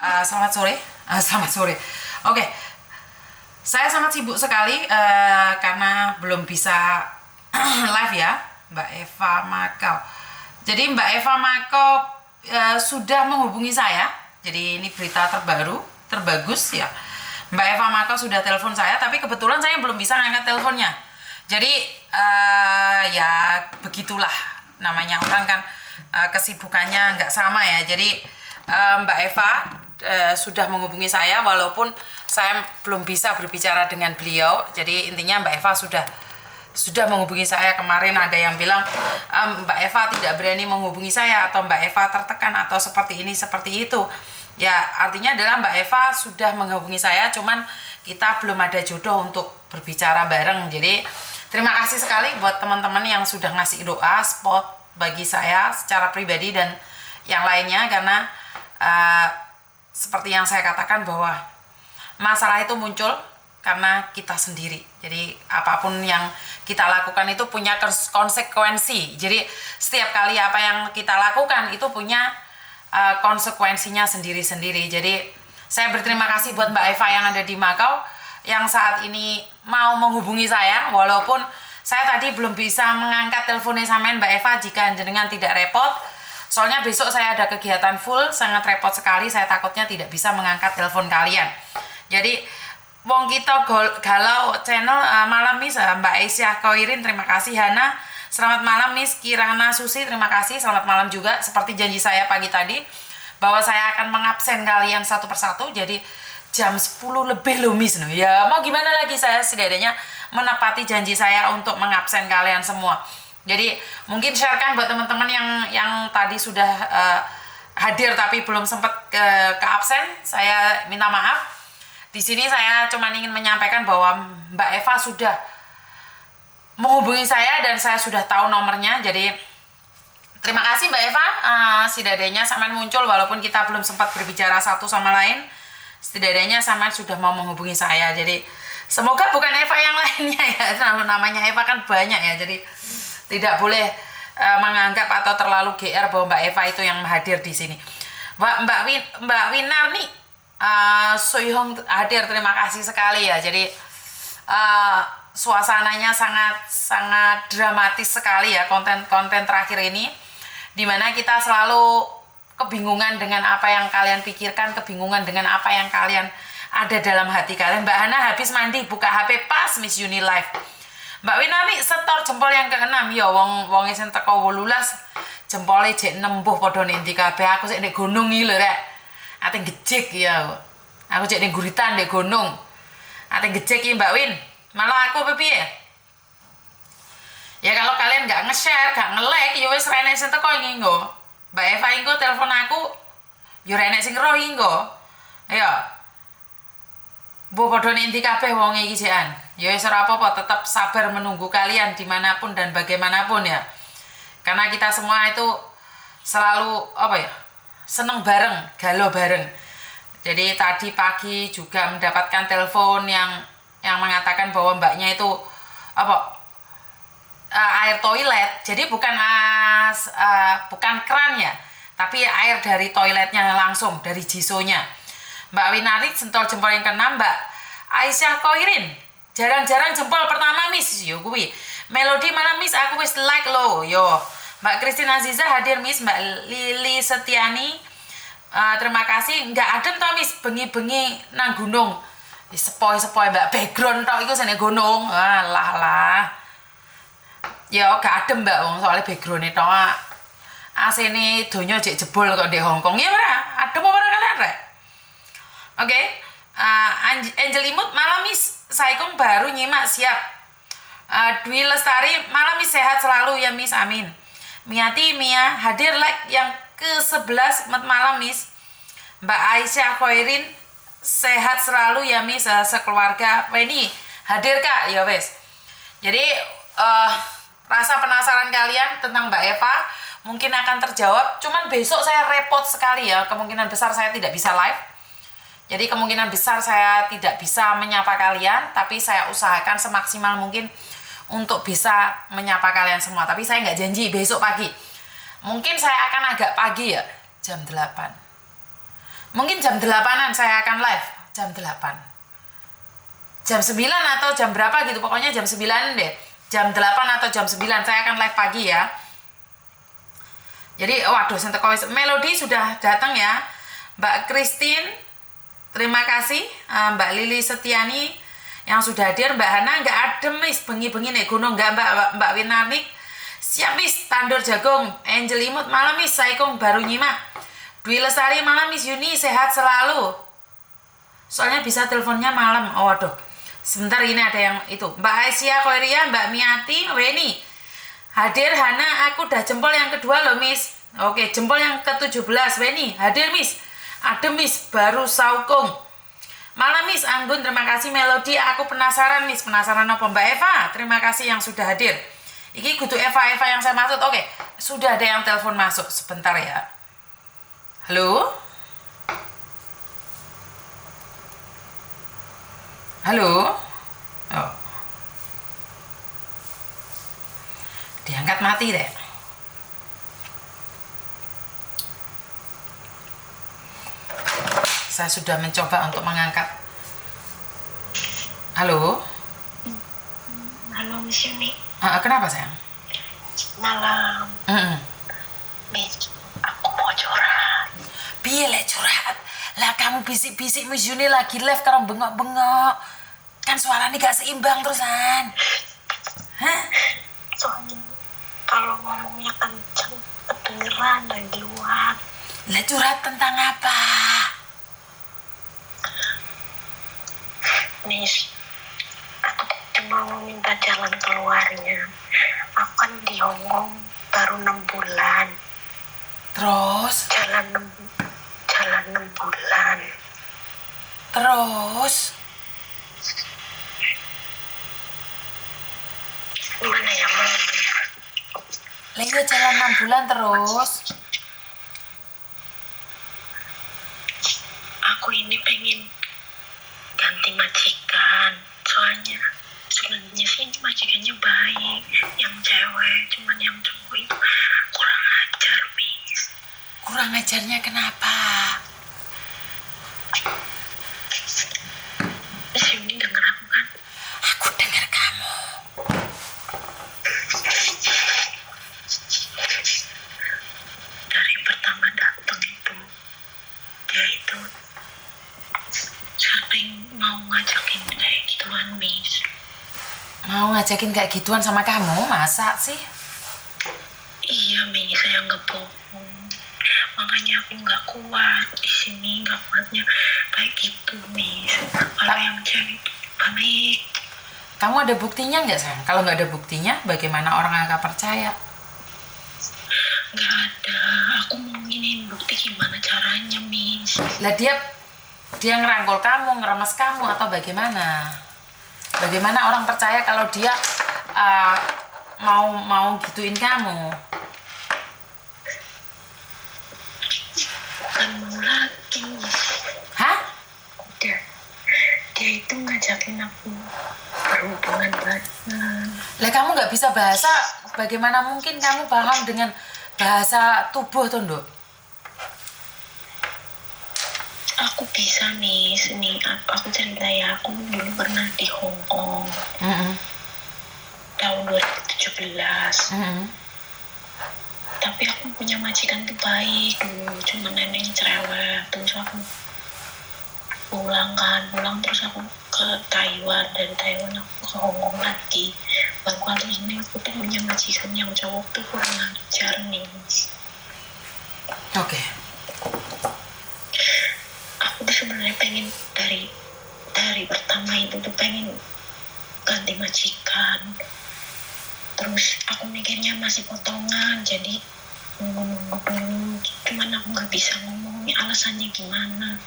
Selamat sore. Selamat sore. Oke, saya sangat sibuk sekali karena belum bisa live ya, Mbak Eva Makau. Jadi Mbak Eva Makau sudah menghubungi saya. Jadi ini berita terbaru, terbagus ya. Mbak Eva Makau sudah telepon saya, tapi kebetulan saya belum bisa ngangkat teleponnya. Jadi ya begitulah namanya orang kan, kesibukannya nggak sama ya. Jadi Mbak Eva sudah menghubungi saya walaupun saya belum bisa berbicara dengan beliau. Jadi intinya Mbak Eva sudah menghubungi saya. Kemarin ada yang bilang Mbak Eva tidak berani menghubungi saya, atau Mbak Eva tertekan, atau seperti ini seperti itu. Ya artinya adalah Mbak Eva sudah menghubungi saya, cuman kita belum ada jodoh untuk berbicara bareng. Jadi terima kasih sekali buat teman-teman yang sudah ngasih doa spot bagi saya secara pribadi dan yang lainnya, karena seperti yang saya katakan bahwa masalah itu muncul karena kita sendiri. Jadi apapun yang kita lakukan itu punya konsekuensi. Jadi setiap kali apa yang kita lakukan itu punya konsekuensinya sendiri-sendiri. Jadi saya berterima kasih buat Mbak Eva yang ada di Makau yang saat ini mau menghubungi saya, walaupun saya tadi belum bisa mengangkat teleponnya sama Mbak Eva. Jika jenengan tidak repot, soalnya besok saya ada kegiatan full, sangat repot sekali. Saya takutnya tidak bisa mengangkat telepon kalian. Jadi wong kita galau channel malam Miss Mbak Aisyah Koirin, terima kasih. Hana, selamat malam Miss Kirana Susi, terima kasih. Selamat malam juga. Seperti janji saya pagi tadi bahwa saya akan mengabsen kalian satu persatu. Jadi jam 10 lebih loh Miss. Ya mau gimana lagi, saya setidaknya menepati janji saya untuk mengabsen kalian semua. Jadi mungkin sharekan buat teman-teman yang tadi sudah hadir tapi belum sempat ke absen. Saya minta maaf. Di sini saya cuma ingin menyampaikan bahwa Mbak Eva sudah menghubungi saya dan saya sudah tahu nomornya. Jadi terima kasih Mbak Eva, setidaknya sampean muncul walaupun kita belum sempat berbicara satu sama lain. Setidaknya sampean sudah mau menghubungi saya. Jadi semoga bukan Eva yang lainnya ya. Namanya Eva kan banyak ya. Jadi tidak boleh menganggap atau terlalu GR bahwa Mbak Eva itu yang hadir di sini. Mbak Winar nih Soyhong hadir, terima kasih sekali ya. Jadi suasananya sangat dramatis sekali ya, konten terakhir ini, dimana kita selalu kebingungan dengan apa yang kalian pikirkan, kebingungan dengan apa yang kalian ada dalam hati kalian. Mbak Hana habis mandi buka HP pas Miss Uni Live. Mbak Winari setor jempol yang ke-6 ya, wong sing teko 18 jempole jek nempuh padha nendi kabeh. Aku sik nek gunung iki lho rek. Ate gejek ya. Aku cek ning guritan ndek gunung. Ate gejek iki Mbak Win. Malah aku piye? Ya kalau kalian nggak nge-share, nggak nge-like, ya wis ra enek sing teko iki nggo. Mbak Eva engko telepon aku, ya ra enek sing roh iki nggo. Ayo. Bu padha nendi kabeh wong iki jekan. Ya wis ora apa-apa, tetap sabar menunggu kalian dimanapun dan bagaimanapun ya. Karena kita semua itu selalu apa ya, seneng bareng, galau bareng. Jadi tadi pagi juga mendapatkan telepon yang mengatakan bahwa mbaknya itu apa, air toilet. Jadi bukan keran ya, tapi air dari toiletnya langsung dari jisonya. Mbak Winari sentuh jempol yang ke-6. Mbak Aisyah Koirin, jarang-jarang jempol pertama Miss. Yo kuwi Melodi malam Miss, aku wis like lo. Yo Mbak Christine Aziza hadir Miss. Mbak Lili Setiani, terima kasih. Nggak adem toh Miss, bengi-bengi nang gunung. Sepoi-sepoi Mbak, background tok iku sene gunung. Lah. Ya gak adem Mbak, wong soalnya background tok. AC-ne donya jek jebol kok di Hongkong. Ya ora, adem apa ora kalian rek? Oke. Angel Imut malam Miss, Saikum baru nyimak siap. Dwi Lestari malam Miss, sehat selalu ya Miss, amin. Miati Mia hadir like yang ke-11 malam Miss. Mbak Aisyah Khoirin sehat selalu ya Miss, sekeluarga. Weni hadir Kak, ya wes. Jadi rasa penasaran kalian tentang Mbak Eva mungkin akan terjawab. Cuman besok saya repot sekali ya, kemungkinan besar saya tidak bisa live. Jadi kemungkinan besar saya tidak bisa menyapa kalian, tapi saya usahakan semaksimal mungkin untuk bisa menyapa kalian semua. Tapi saya nggak janji besok pagi. Mungkin saya akan agak pagi ya, jam 8. Mungkin jam 8-an saya akan live. Jam 8. Jam 9 atau jam berapa gitu. Pokoknya jam 9 deh. Jam 8 atau jam 9 saya akan live pagi ya. Jadi waduh Melody sudah datang ya. Mbak Christine, terima kasih. Mbak Lili Setiani yang sudah hadir. Mbak Hana nggak adem mis bengi-bengi nih gunung nggak Mbak Winarnik. Siap mis tandur jagung. Angel Imut malam mis Saikong baru nyimak. Dwi Lestari malam mis Yuni sehat selalu. Soalnya bisa teleponnya malam. Oh waduh. Sebentar ini ada yang itu. Mbak Aisyah Koiria, Mbak Miati, Weni. Hadir Hana, aku udah jempol yang kedua loh mis. Oke, jempol yang ke-17 Weni. Hadir mis. Ada mis baru saukung. Malam mis Anggun, terima kasih Melody. Aku penasaran mis. Penasaran apa Mbak Eva? Terima kasih yang sudah hadir. Ini kudu Eva yang saya maksud. Oke, sudah ada yang telepon masuk. Sebentar ya. Halo? Halo? Oh. Diangkat mati deh. Saya sudah mencoba untuk mengangkat. Halo? Halo Miss Yuni. Kenapa sayang? Malam. Miss, aku mau curhat. Piye lek curhat? Lah kamu bisik-bisik Miss Yuni lagi live karena bengok-bengok. Kan suaranya gak seimbang terusan. Hah? Soalnya kalau ngomongnya kenceng kedengeran dan di luar. Lah curhat tentang apa? Miss, aku cuma mau minta jalan keluarnya. Aku kan di Hongkong baru 6 bulan. Terus? Jalan 6 bulan. Terus? Gimana ya Mam? Lah iya jalan 6 bulan terus. Aku ini pengen ganti majikan. Soalnya sebenarnya sih ini majikannya baik, yang cewek, cuman yang cowok itu kurang ajar, Miss. Kurang ajarnya kenapa? Miss Yuni denger aku kan? Aku dengar kamu. Dari pertama datang itu, dia itu sering mau ngajakin kayak gituan, Miss. Mau ngajakin kayak gituan sama kamu? Masa sih? Iya, Miss, saya nggak bohong. Makanya aku nggak kuat di sini, nggak kuatnya kayak gitu, Miss. Kalau yang cewek itu baik. Kamu ada buktinya nggak sayang? Kalau nggak ada buktinya, bagaimana orang akan percaya? Nggak ada. Aku mau nginin bukti gimana caranya, Miss. Lah dia ngerangkul kamu, ngeremes kamu atau bagaimana? Bagaimana orang percaya kalau dia mau gituin kamu? Bukan mau lagi, Miss. Hah? Dia itu ngajakin aku berhubungan badan. Lah kamu nggak bisa bahasa, bagaimana mungkin kamu paham dengan bahasa tubuh tuh, Nduk? Aku bisa, Miss. Nih, aku cerita ya. Aku dulu pernah di Hong Kong. Tahun 2017. Tapi aku punya majikan tuh baik dulu. Cuma neneknya cerewet. Terus aku pulang terus aku ke Taiwan. Dari Taiwan aku ke Hong Kong lagi. Baru kali ini aku tuh punya majikan yang cowok tuh kurang ajar, Miss. Oke. Aku tuh sebenarnya pengen dari pertama itu tuh pengen ganti majikan. Terus aku mikirnya masih potongan, jadi nunggu dulu. Cuman aku nggak bisa ngomongnya alasannya gimana.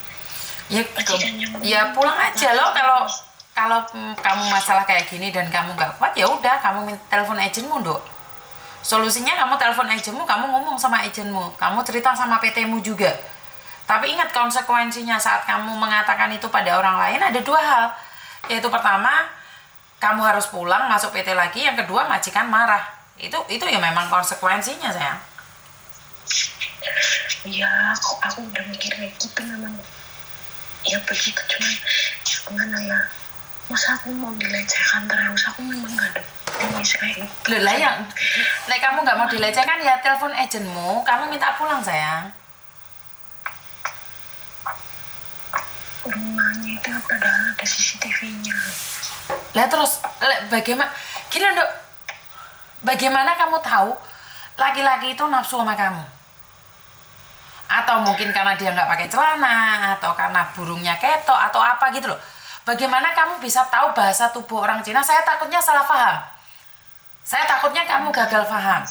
Ya pulang aja loh kalau kamu masalah kayak gini dan kamu nggak kuat, ya udah kamu telepon agenmu, Nduk. Solusinya kamu telepon agenmu, kamu ngomong sama agenmu, kamu cerita sama PT-mu juga. Tapi ingat konsekuensinya saat kamu mengatakan itu pada orang lain ada 2 hal. Yaitu pertama, kamu harus pulang masuk PT lagi, yang kedua majikan marah. Itu ya memang konsekuensinya, sayang. Iya, aku udah mikir kayak gitu memang. Ya begitu, cuman gimana ya, masa aku mau dilecehkan terus, aku memang gak ada ini kayak gitu. Loh lah yang kamu nggak mau dilecehkan ya telepon agentmu, kamu minta pulang sayang. Rumahnya itu padahal ada CCTV-nya. Lah terus bagaimana gini Dok, bagaimana kamu tahu laki-laki itu nafsu sama kamu? Atau mungkin karena dia nggak pakai celana, atau karena burungnya ketok, atau apa gitu loh. Bagaimana kamu bisa tahu bahasa tubuh orang Cina? Saya takutnya salah paham. Saya takutnya kamu gagal paham.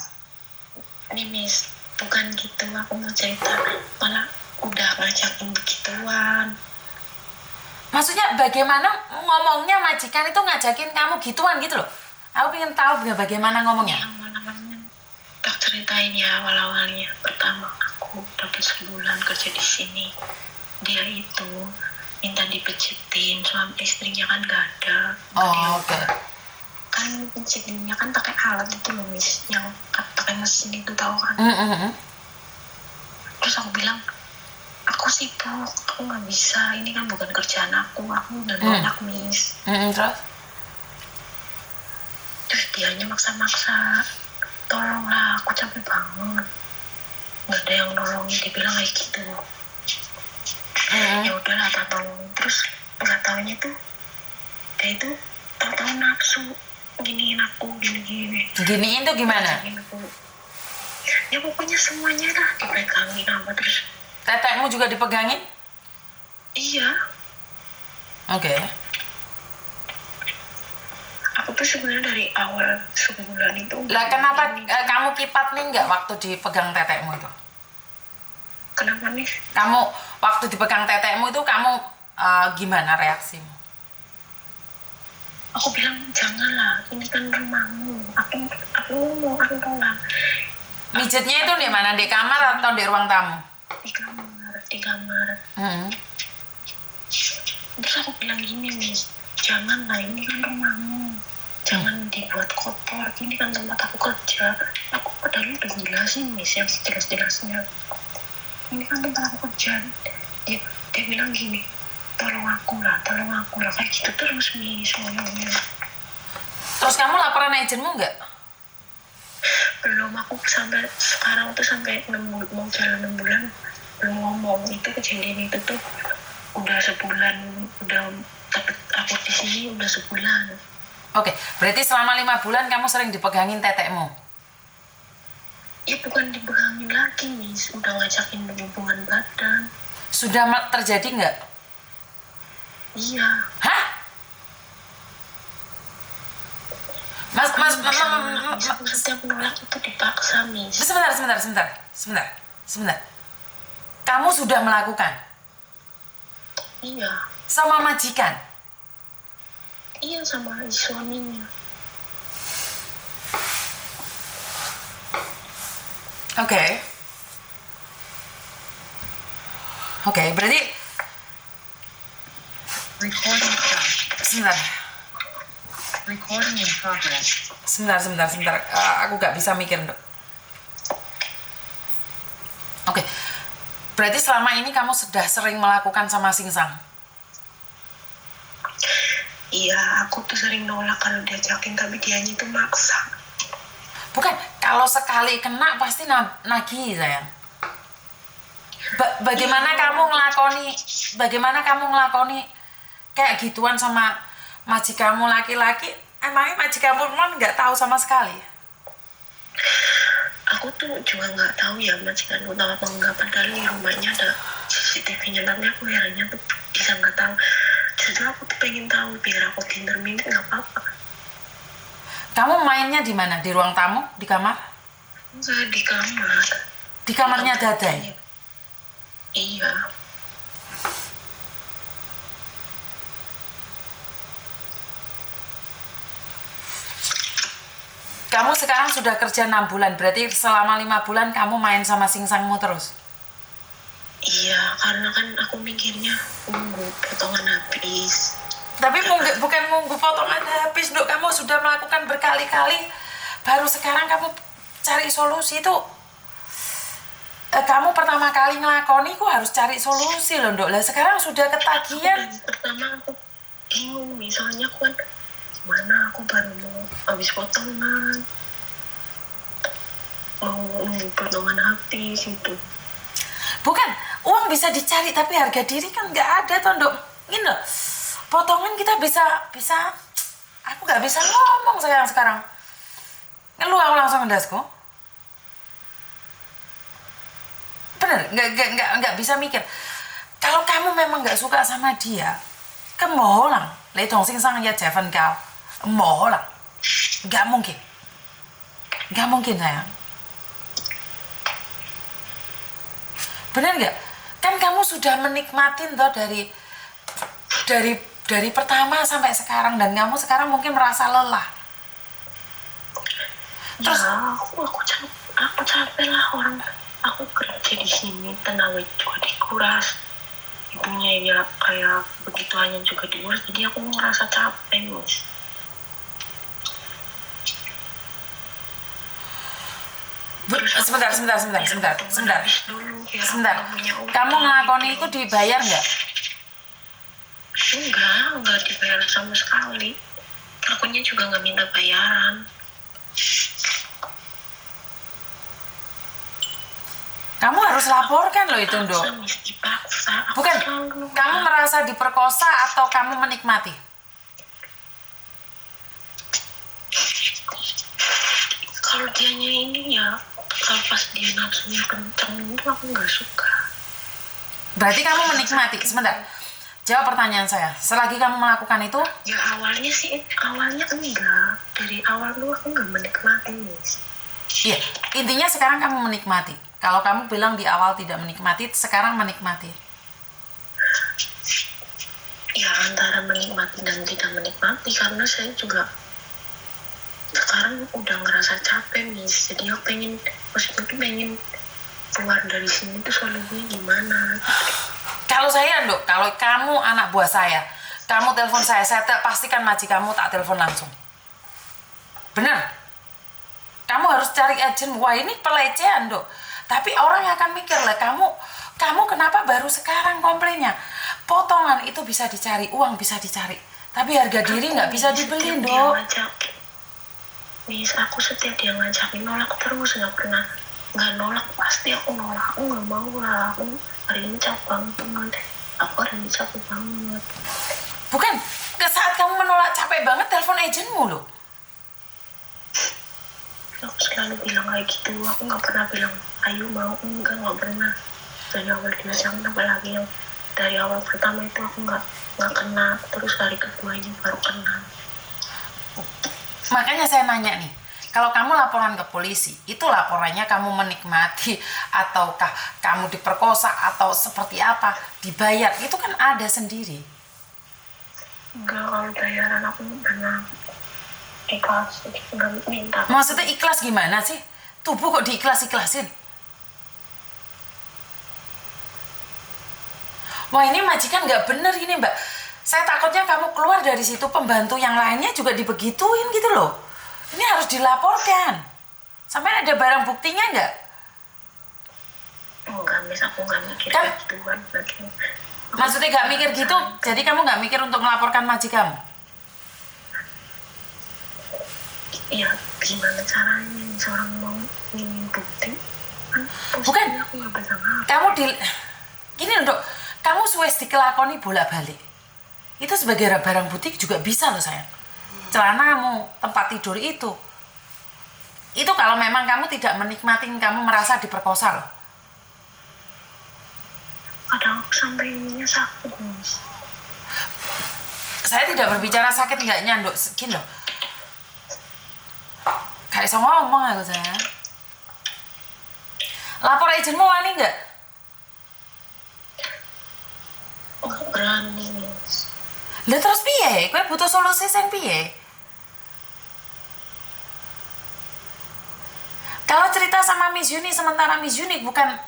Nih Miss, bukan gitu, aku mau cerita, malah udah ngajakin begituan. Maksudnya bagaimana ngomongnya majikan itu ngajakin kamu gituan gitu loh. Aku pengen tahu bagaimana ngomongnya. Yang mana-mana tak ceritain ya awal-awalnya. Pertama aku dapat sebulan kerja di sini. Dia itu minta dipijitin, suami istrinya kan gak ada. Oh, oke. Kan pijitinnya kan pakai alat itu loh Miss, yang pakai mesin itu tahu kan. Terus aku bilang, aku sibuk, aku nggak bisa, ini kan bukan kerjaan aku udah nolak Miss. Terus dianya maksa-maksa, tolonglah, aku capek banget, nggak ada yang nolongin, dibilang kayak gitu. Ya udahlah, tak tolong. Terus nggak taunya tuh dia itu tahu nafsu giniin aku, giniin tuh gimana? Ya pokoknya semuanya lah dipegangin apa, terus tetekmu juga dipegangin? Iya. Oke. Aku tuh sebenarnya dari awal sebulan itu. Lah kenapa kamu kipat nih nggak waktu dipegang tetekmu itu? Kenapa nih? Kamu waktu dipegang tetekmu itu kamu gimana reaksimu? Aku bilang janganlah, ini kan rumahmu. Aku tolak. Mijetnya itu di mana? Di kamar atau di ruang tamu? Di kamar. Terus aku bilang gini Miss, janganlah, ini kan rumahmu. Jangan dibuat kotor, ini kan tempat aku kerja. Aku padahal udah jelasin Miss yang jelas-jelasnya. Ini kan tempat aku kerja. Dia bilang gini, tolong aku lah, kayak gitu terus Miss ngomongnya. Terus kamu laporan agenmu nggak? Belum, aku sampai sekarang tuh sampai mau jalan 6 bulan belum ngomong. Itu kejadian itu tuh udah sebulan, udah aku di sini udah sebulan. Oke, berarti selama 5 bulan kamu sering dipegangin tetekmu? Ya bukan dipegangin lagi Miss, udah ngajakin hubungan badan. Sudah terjadi nggak? Iya. Hah? Mas, setiap nolak itu dipaksa Miss. Sebentar. Kamu sudah melakukan? Iya. Sama majikan? Iya, sama suaminya. Oke, berarti Recording in progress. Sebentar. Aku gak bisa mikir, Dok. Oke. Berarti selama ini kamu sudah sering melakukan sama Singsang? Iya, aku tuh sering nolak kalau diajakin, tapi dianya itu maksa. Bukan, kalau sekali kena pasti nagih, sayang. Bagaimana kamu ngelakoni kayak gituan sama majikanmu laki-laki? Emangnya majikanmu nggak tahu sama sekali? Aku tuh juga nggak tahu ya majikanku tahu apa enggak, padahal di rumahnya ada CCTV-nya, tapi aku herannya tuh bisa nggak tahu. Justru aku tuh pengen tahu biar aku intermittent nggak apa-apa. Kamu mainnya di mana? Di ruang tamu? Di kamar? Enggak, di kamar. Di kamarnya Dadai? Iya. Kamu sekarang sudah kerja 6 bulan, berarti selama 5 bulan kamu main sama Singsangmu terus? Iya, karena kan aku mikirnya nunggu potongan habis. Tapi bukan nunggu potongan habis, Dok. Kamu sudah melakukan berkali-kali, baru sekarang kamu cari solusi itu. kamu pertama kali ngelakoni kok harus cari solusi loh Nduk. Lah sekarang sudah ketagihan. Pertama aku bingung, misalnya aku kan gimana, aku baru mau habis potongan, mau potongan habis gitu. Bukan, uang bisa dicari tapi harga diri kan nggak ada toh Nduk. Ini loh, potongan kita bisa, aku nggak bisa ngomong sayang sekarang. Ngeluh aku langsung ngedasku. Bener, nggak bisa mikir. Kalau kamu memang nggak suka sama dia, kamu lang, lấy同先生一齊瞓覺，冇可能, nggak mungkin sayang. Bener nggak? Kan kamu sudah menikmatin toh dari pertama sampai sekarang, dan kamu sekarang mungkin merasa lelah. Terus ya, aku capek lah, orang aku kerja di sini, tenaga juga dikuras, ibunya ya kayak begitu hanya juga diurus, jadi aku ngerasa capek Miss. Sebentar. Kamu ngelakoni itu dibayar nggak? Enggak dibayar sama sekali. Akunya juga nggak minta bayaran. Kamu harus laporkan loh itu, Nduk. Bukan, kamu merasa diperkosa atau kamu menikmati? Kalau dianya ini ya, kalau pas dia nafsunya kenceng itu aku nggak suka. Berarti kamu menikmati. Sebentar, jawab pertanyaan saya. Selagi kamu melakukan itu? Ya awalnya enggak. Dari awal dulu aku nggak menikmati, Miss. Iya, intinya sekarang kamu menikmati. Kalau kamu bilang di awal tidak menikmati, sekarang menikmati. Ya antara menikmati dan tidak menikmati, karena saya juga sekarang udah ngerasa capek, Miss. Jadi aku pengen keluar dari sini tuh solusinya gimana. Kalau saya, Nduk, kalau kamu anak buah saya, kamu telepon saya pastikan majikanmu tak telepon langsung. Bener? Kamu harus cari agent. Wah, ini pelecehan, Nduk. Tapi orang akan mikir lah, kamu kenapa baru sekarang komplainnya? Potongan itu bisa dicari, uang bisa dicari, tapi harga diri nggak bisa dibeli, Nduk. Miss, aku setiap dia ngajakin nolak terus, nggak nolak, pasti aku nolak. Aku nggak mau lah, aku hari ini capek banget. Bukan, ke saat kamu menolak capek banget, telepon agentmu loh. Aku selalu bilang kayak gitu, aku nggak pernah bilang ayo mau, nggak pernah. Dari awal dia jangan, apalagi yang dari awal pertama itu aku nggak kena, terus hari kedua ini baru kena. Makanya saya nanya nih, kalau kamu laporan ke polisi, itu laporannya kamu menikmati ataukah kamu diperkosa atau seperti apa, dibayar, itu kan ada sendiri. Enggak, kalau bayaran aku pernah ikhlas, nggak minta. Maksudnya ikhlas gimana sih? Tubuh kok diikhlas-ikhlasin? Wah, ini majikan nggak bener ini, Mbak. Saya takutnya kamu keluar dari situ, pembantu yang lainnya juga dibegituin gitu loh. Ini harus dilaporkan. Sampai ada barang buktinya nggak? Enggak, Miss, aku nggak mikir kan, gituan. Maksudnya nggak mikir gitu? Jadi kamu nggak mikir untuk melaporkan majikanmu? Ya, gimana caranya seorang mau ingin bukti? Bukan, aku nggak bisa ngapa. Gini Nduk, kamu wes dikelakoni bolak-balik. Itu sebagai barang bukti juga bisa loh sayang. Celanamu, tempat tidur itu kalau memang kamu tidak menikmati, kamu merasa diperkosa loh. Kadang aku sampai ininya sakit, Miss. Saya tidak berbicara sakit enggaknya, Nduk. Gini loh, gak bisa ngomong aku sayang. Lapor agentmu wani nggak? Nggak berani, Miss. Lah terus piye? Kowe butuh solusi sing piye? Kalau cerita sama Miss Yuni, sementara Miss Yuni bukan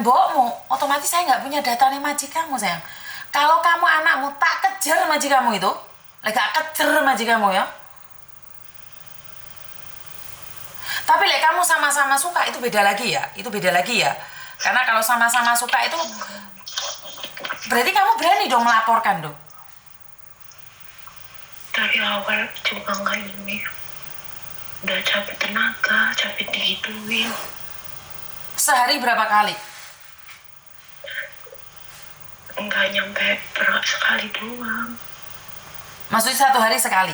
mbokmu, otomatis saya nggak punya datanya majikanmu sayang. Kalau kamu anakmu, tak kejar majikanmu itu. Gak kejar majikanmu ya. Tapi kamu sama-sama suka, itu beda lagi ya. Karena kalau sama-sama suka itu berarti kamu berani dong melaporkan dong. Dari awal juga nggak ini. Udah capek tenaga, capek digituin. Sehari berapa kali? Nggak nyampe sekali doang. Maksudnya 1 hari sekali?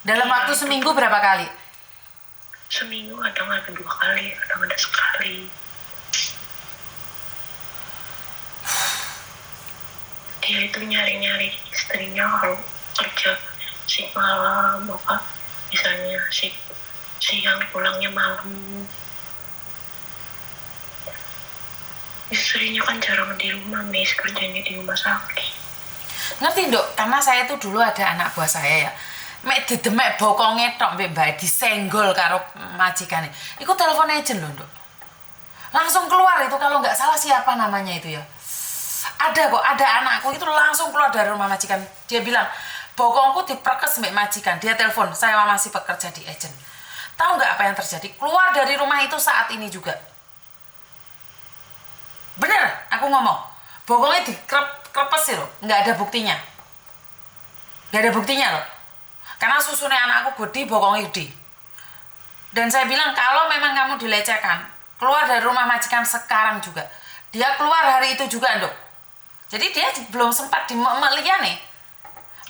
Dalam waktu seminggu berapa kali? Seminggu kadang ada 2 kali, kadang ada sekali. Dia itu nyari-nyari istrinya kalau kerja si malam, apa misalnya siang pulangnya malam. Istrinya kan jarang di rumah, Miss, kerjanya di rumah sakit. Ngerti Dok, karena saya tuh dulu ada anak buah saya ya. Mek didemek bokonge tok mbek mbae disenggol karo majikane. Iku telepon agent lho, Dok. Langsung keluar itu kalau nggak salah siapa namanya itu ya. Ada kok, ada anakku itu langsung keluar dari rumah majikan. Dia bilang, "Bokongku diperkes mbek majikan." Dia telepon, "Saya masih bekerja di agent." Tahu nggak apa yang terjadi? Keluar dari rumah itu saat ini juga. Bener, aku ngomong. Bokongnya dikrepes sih loh, nggak ada buktinya. Nggak ada buktinya loh. Karena susunya anakku gede, bokongnya gede. Dan saya bilang, kalau memang kamu dilecehkan, keluar dari rumah majikan sekarang juga. Dia keluar hari itu juga, Dok. Jadi dia belum sempat dimelihat nih.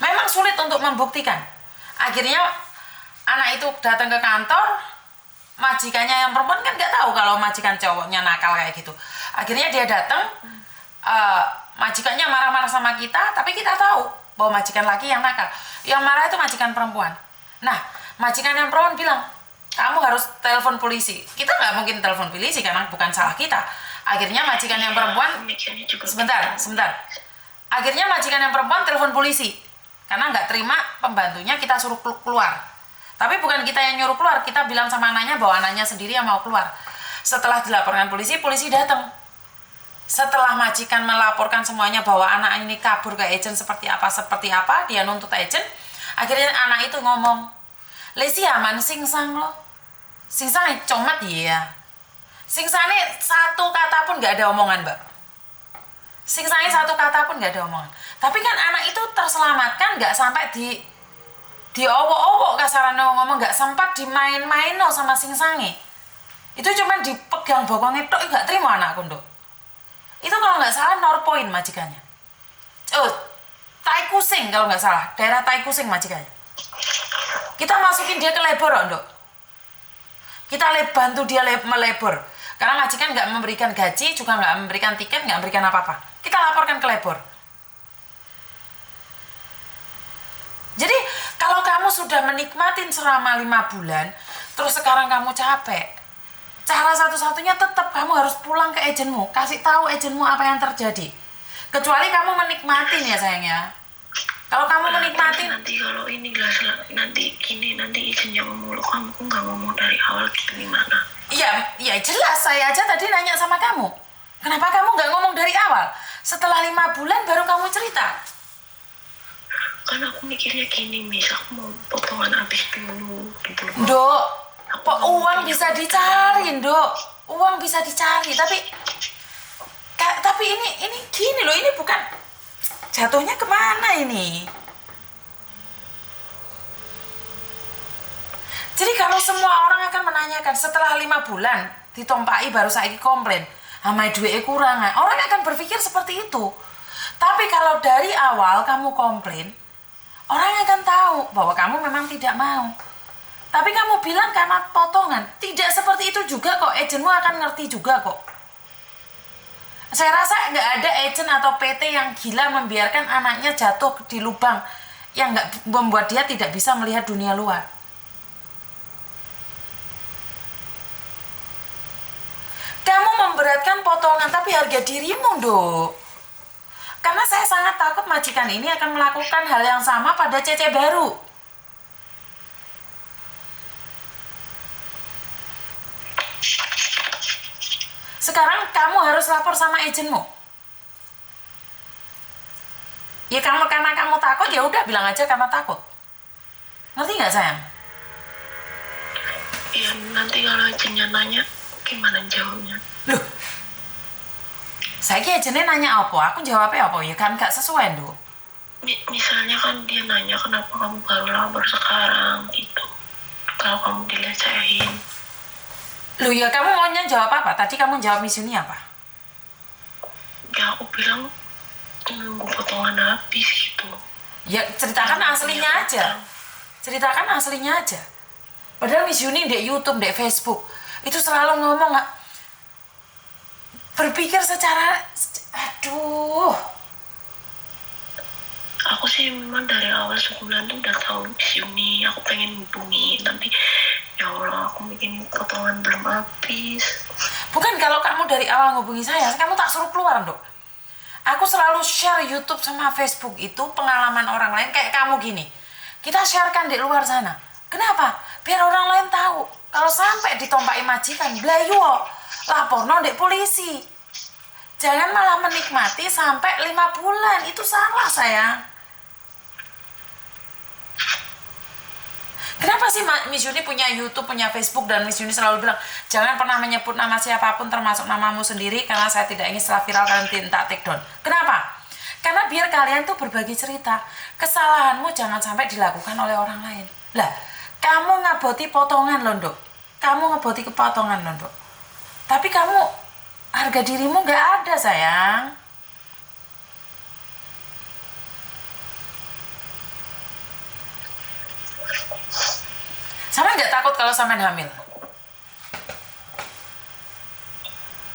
Memang sulit untuk membuktikan. Akhirnya anak itu datang ke kantor, majikannya yang perempuan kan nggak tahu kalau majikan cowoknya nakal kayak gitu. Akhirnya dia datang, majikannya marah-marah sama kita, tapi kita tahu bahwa majikan laki yang nakal. Yang marah itu majikan perempuan. Nah, majikan yang perempuan bilang, "Kamu harus telepon polisi." Kita nggak mungkin telepon polisi karena bukan salah kita. Akhirnya majikan yang perempuan, sebentar. Akhirnya majikan yang perempuan telepon polisi. Karena nggak terima pembantunya kita suruh keluar. Tapi bukan kita yang nyuruh keluar, kita bilang sama anaknya bahwa anaknya sendiri yang mau keluar. Setelah dilaporkan polisi, polisi datang. Setelah majikan melaporkan semuanya bahwa anak ini kabur ke agent seperti apa, dia nuntut agent. Akhirnya anak itu ngomong, "Lesi aman singsang lo. Singsang comat ya. Singsangnya satu kata pun nggak ada omongan, Mbak. Singsangnya satu kata pun nggak ada omongan. Tapi kan anak itu terselamatkan, nggak sampai di owok-owok kasarannya ngomong, nggak sempat dimain-main no sama singsangnya. Itu cuma dipegang bokongnya tok, nggak terima anakku, Dok. Itu kalau nggak salah Norpoint majikannya. Tai Kusing kalau nggak salah, daerah Tai Kusing majikannya. Kita masukin dia ke labor, Dok. Kita bantu dia melebor. Karena majikan nggak memberikan gaji, juga nggak memberikan tiket, nggak memberikan apa-apa. Kita laporkan ke labor. Jadi kalau kamu sudah menikmatin selama 5 bulan, terus sekarang kamu capek, cara satu-satunya tetap kamu harus pulang ke agentmu, kasih tahu agentmu apa yang terjadi. Kecuali kamu menikmatin ya sayangnya. Kalau kamu menikmatin, nanti kalau ini nanti izinnya ngomong lo, kamu kok nggak ngomong dari awal gitu gimana? Ya jelas, saya aja tadi nanya sama kamu. Kenapa kamu nggak ngomong dari awal? Setelah 5 bulan baru kamu cerita. Kan aku mikirnya gini, Miss, aku mau potongan habis dulu. Dok, uang bisa dicari, Dok. Uang bisa dicari, tapi ini gini loh, ini bukan jatuhnya kemana ini? Jadi kalau semua orang akan menanyakan setelah 5 bulan ditompai baru saiki komplain, amai duitnya kurang, orang akan berpikir seperti itu. Tapi kalau dari awal kamu komplain, orang akan tahu bahwa kamu memang tidak mau. Tapi kamu bilang karena potongan, tidak seperti itu juga kok. Agentmu akan ngerti juga kok. Saya rasa nggak ada agent atau PT yang gila membiarkan anaknya jatuh di lubang yang nggak membuat dia tidak bisa melihat dunia luar. Kamu memberatkan potongan tapi harga dirimu, Dok. Karena saya sangat takut majikan ini akan melakukan hal yang sama pada Cece baru. Sekarang kamu harus lapor sama agentmu. Ya karena kamu takut, ya udah bilang aja karena takut. Ngerti nggak sayang? Ya nanti kalau agentnya nanya, gimana jawabnya? Loh, Saya agennya nanya apa, aku jawabnya apa ya kan gak sesuai do. Misalnya kan dia nanya kenapa kamu baru lapor sekarang gitu. Kalau kamu dilecehin. Loh ya kamu maunya jawab apa? Tadi kamu jawab Miss Yuni apa? Ya aku bilang nunggu potongan habis gitu. Ya ceritakan aslinya aja. Ceritakan aslinya aja. Padahal Miss Yuni di YouTube, di Facebook itu selalu ngomong berpikir secara aduh. Aku sih memang dari awal sebulan tuh udah tahu Miss Yuni, aku pengen hubungi, tapi ya Allah aku bikin potongan belum habis. Bukan kalau kamu dari awal ngubungi saya, kamu tak suruh keluar dok. Aku selalu share YouTube sama Facebook itu pengalaman orang lain kayak kamu gini. Kita sharekan di luar sana. Kenapa? Biar orang lain tahu. Kalau sampai ditompaki majikan, blayu lapor no dek polisi. Jangan malah menikmati sampai 5 bulan. Itu salah sayang. Kenapa sih Miss Yuni punya YouTube, punya Facebook, dan Miss Yuni selalu bilang jangan pernah menyebut nama siapapun termasuk namamu sendiri karena saya tidak ingin setelah viral kalian tak take down. Kenapa? Karena biar kalian tuh berbagi cerita. Kesalahanmu jangan sampai dilakukan oleh orang lain. Lah, kamu ngaboti potongan loh dok. Kamu ngeboti kepotongan loh dok. Tapi kamu harga dirimu gak ada sayang. Sama nggak takut kalau sampean hamil?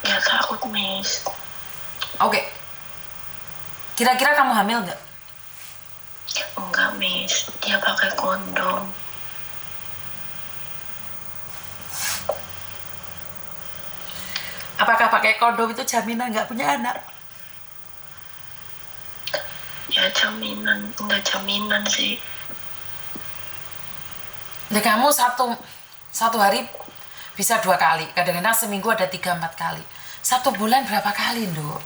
Ya takut Miss. Oke. Kira-kira kamu hamil nggak? Enggak Miss, dia pakai kondom. Apakah pakai kondom itu jaminan nggak punya anak? Ya jaminan, enggak jaminan sih. Nah, kamu satu hari bisa 2 kali, kadang-kadang seminggu ada 3-4 kali. 1 bulan berapa kali, Nduk?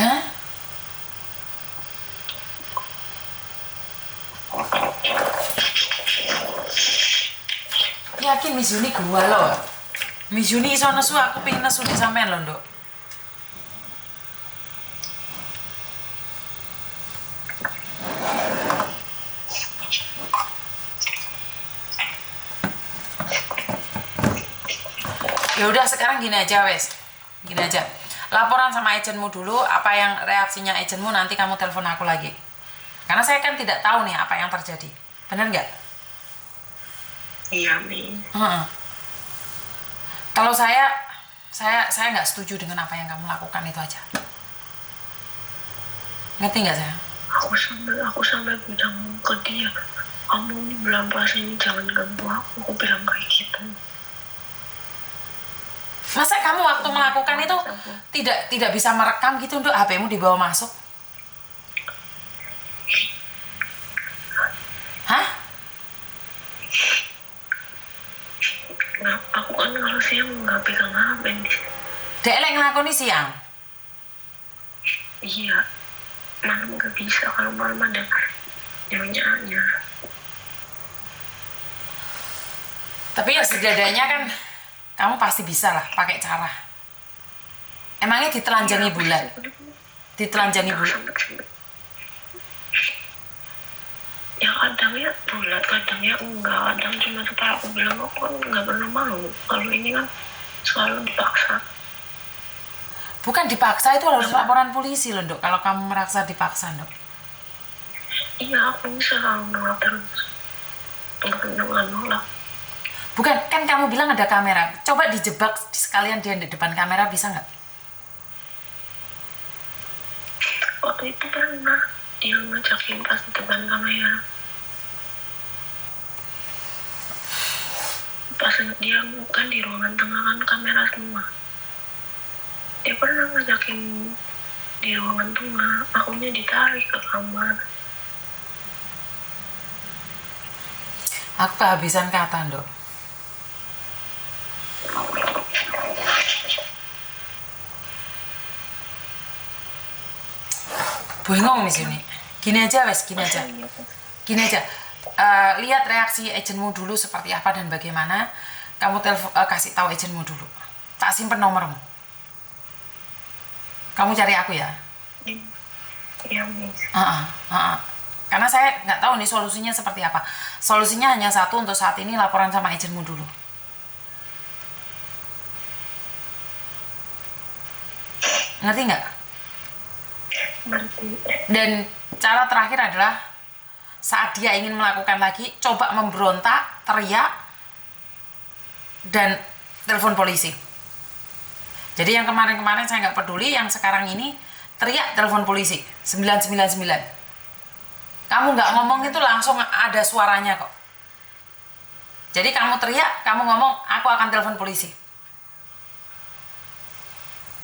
Hah? Yakin Miss Yuni gua loh. Miss Yuni iso nesu, aku pengen nesu di sampean loh, Nduk. Ya udah sekarang gini aja wes, gini aja, laporan sama agenmu dulu, apa yang reaksinya agenmu, nanti kamu telepon aku lagi, karena saya kan tidak tahu nih apa yang terjadi, benar nggak? Iya Mi. Kalau saya nggak setuju dengan apa yang kamu lakukan itu aja, ngerti nggak saya? Aku sampai bilang ke dia, kamu di bulan puasa ini jangan ganggu aku bilang kayak gitu. Masa kamu waktu melakukan itu tidak bisa merekam gitu untuk HP-mu dibawa masuk? Hah? Nah, aku kan kalau siang nggak pegang HP nih. Dek lek ngelakoni siang? Iya, malam nggak bisa, kalau malam ada nyonya. Tapi ya setidaknya kan kamu pasti bisa lah pakai cara. Emangnya ditelanjangi bulan? Ditelanjangi bulan? Ya kadang ya bulat, kadang ya enggak, kadang cuma supaya aku bilang aku kan nggak pernah mau. Kalau ini kan selalu dipaksa. Bukan dipaksa, itu harus laporan polisi loh dok. Kalau kamu merasa dipaksa dok. Iya, aku selalu nolak terus. Nggak pernah nolak. Bukan, kan kamu bilang ada kamera. Coba dijebak sekalian dia di depan kamera, bisa nggak? Waktu itu pernah dia ngajakin pas di depan kamera. Pas dia kan di ruangan tengah kan kamera semua. Dia pernah ngajakin di ruangan tengah, akunya ditarik ke kamar. Aku kehabisan kata dok. Bingung Miss Yuni. Gini aja wes, gini aja. Lihat reaksi agenmu dulu seperti apa dan bagaimana. kamu kasih tahu agentmu dulu. Tak simpen nomormu. Kamu cari aku ya. Iya, Miss. Karena saya nggak tahu nih solusinya seperti apa. Solusinya hanya satu untuk saat ini, laporan sama agentmu dulu. Ngerti nggak? Ngerti. Dan cara terakhir adalah saat dia ingin melakukan lagi, coba memberontak, teriak, dan telepon polisi. Jadi yang kemarin-kemarin saya nggak peduli, yang sekarang ini teriak, telepon polisi 999. Kamu nggak ngomong itu langsung ada suaranya kok. Jadi kamu teriak, kamu ngomong, aku akan telepon polisi.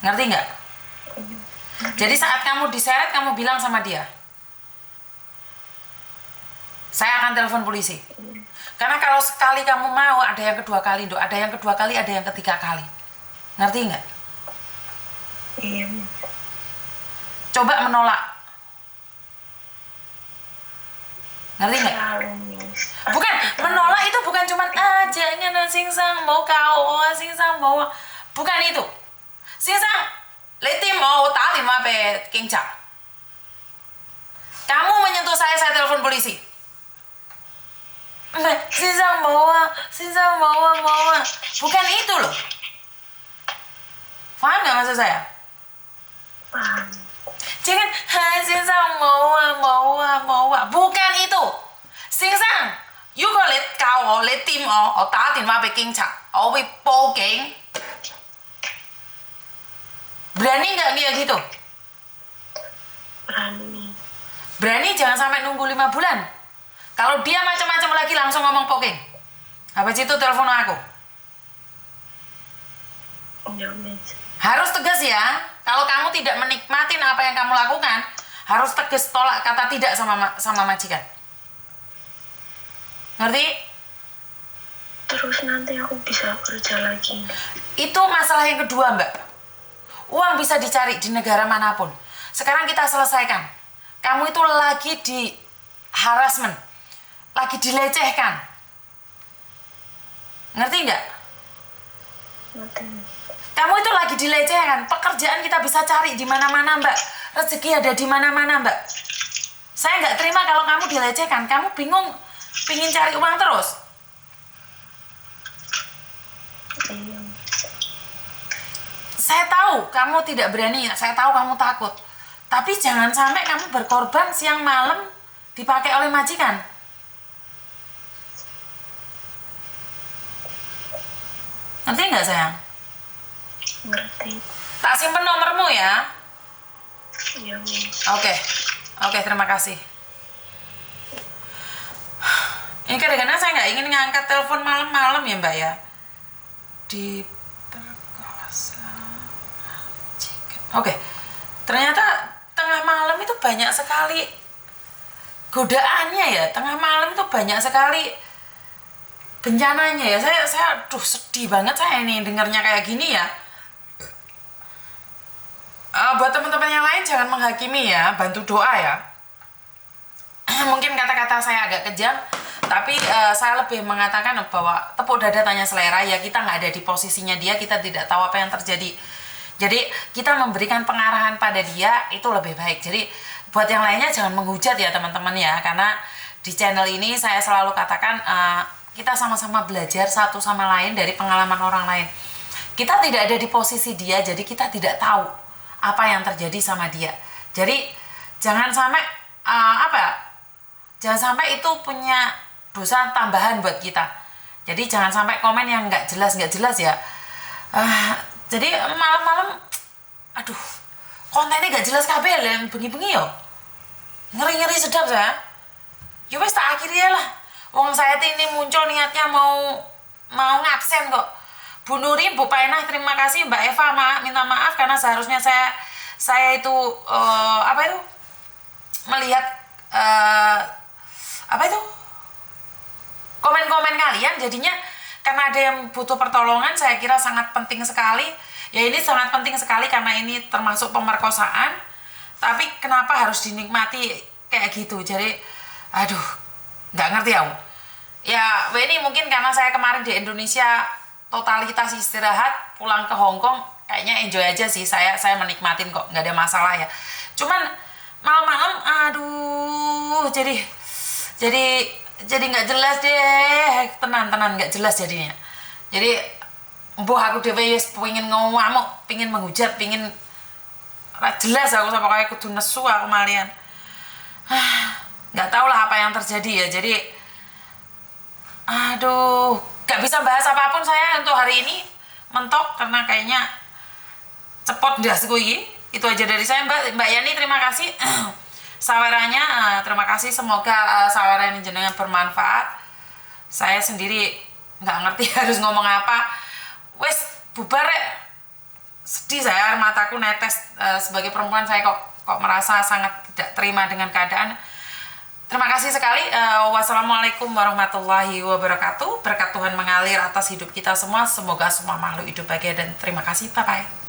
Ngerti nggak? Jadi saat kamu diseret, kamu bilang sama dia, saya akan telepon polisi. Karena kalau sekali kamu mau, ada yang kedua kali, Dok. Ada yang kedua kali, ada yang ketiga kali. Ngerti nggak? Iya. Coba menolak. Ngerti nggak? Bukan, menolak itu bukan cuman jangan singsang mau kau, singsang mau. Bukan itu. Singsang, letim mau tadi mah pe kingca. Kamu menyentuh saya telepon polisi. Singsang mau. Bukan itu loh. Paham nggak maksud saya? Paham. Jangan singsang mau. Bukan itu. Singsang, you go let kau let tim ta điện thoại về警察, bị báo警. Berani nggak kayak gitu? Berani. Berani, jangan sampai nunggu 5 bulan. Kalau dia macam-macam lagi langsung ngomong poking. Habis itu telepon aku. Harus tegas ya. Kalau kamu tidak menikmatin apa yang kamu lakukan, harus tegas tolak kata tidak sama majikan. Ngerti? Terus nanti aku bisa kerja lagi. Itu masalah yang kedua, Mbak. Uang bisa dicari di negara manapun. Sekarang kita selesaikan. Kamu itu lagi di harassment, lagi dilecehkan. Ngerti nggak? Ngerti. Kamu itu lagi dilecehkan. Pekerjaan kita bisa cari di mana-mana, Mbak. Rezeki ada di mana-mana, Mbak. Saya nggak terima kalau kamu dilecehkan. Kamu bingung, pingin cari uang terus. Iya. Saya tahu kamu tidak berani, saya tahu kamu takut. Tapi jangan sampai kamu berkorban siang malam dipakai oleh majikan. Ngerti nggak, sayang? Ngerti. Tak simpen nomormu ya. Iya. Oke, terima kasih. Ini kadang-kadang saya nggak ingin ngangkat telepon malam-malam ya, Mbak ya. Diperkosa. Oke, ternyata tengah malam itu banyak sekali godaannya ya. Tengah malam itu banyak sekali bencananya ya. Saya sedih banget saya ini dengarnya kayak gini ya. Buat teman-teman yang lain jangan menghakimi ya, bantu doa ya. Mungkin kata-kata saya agak kejam, tapi saya lebih mengatakan bahwa tepuk dada tanya selera ya. Kita nggak ada di posisinya dia, kita tidak tahu apa yang terjadi. Jadi kita memberikan pengarahan pada dia itu lebih baik. Jadi buat yang lainnya jangan menghujat ya teman-teman ya, karena di channel ini saya selalu katakan kita sama-sama belajar satu sama lain dari pengalaman orang lain. Kita tidak ada di posisi dia, jadi kita tidak tahu apa yang terjadi sama dia. Jadi jangan sampai jangan sampai itu punya dosa tambahan buat kita. Jadi jangan sampai komen yang nggak jelas ya. Jadi malam-malam, aduh, kontennya nggak jelas kabel yang bengi-bengi yo. Ngeri-ngeri sedap saya. Ya wes tak akhiri ya lah. Wong saya ini muncul niatnya mau ngabsen kok. Bu Nuri, Bu Painah, terima kasih. Mbak Eva, minta maaf karena seharusnya saya itu melihat komen-komen kalian, jadinya karena ada yang butuh pertolongan, saya kira sangat penting sekali. Ya ini sangat penting sekali karena ini termasuk pemerkosaan. Tapi kenapa harus dinikmati kayak gitu? Jadi, aduh, nggak ngerti aku. Ya, ini mungkin karena saya kemarin di Indonesia totalitas istirahat, pulang ke Hong Kong kayaknya enjoy aja sih. Saya menikmatin kok, nggak ada masalah ya. Cuman malam-malam aduh jadi nggak jelas deh, tenan nggak jelas jadinya. Jadi aku dewe wis pengen ngamuk, pengen menghujat, pengen jelas aku sama kayak kudu nesu aku malian. Nggak tahu lah apa yang terjadi ya. Jadi aduh, nggak bisa bahas apapun saya untuk hari ini, mentok karena kayaknya cepot dasku ini. Itu aja dari saya, Mbak Yani, terima kasih sawerannya, terima kasih, semoga saweran jenengan bermanfaat. Saya sendiri nggak ngerti harus ngomong apa. Wes bubar ya. Sedih saya, air mataku netes. Sebagai perempuan saya kok merasa sangat tidak terima dengan keadaan. Terima kasih sekali. Wassalamualaikum warahmatullahi wabarakatuh. Berkat Tuhan mengalir atas hidup kita semua. Semoga semua makhluk hidup bahagia dan terima kasih. Bye bye.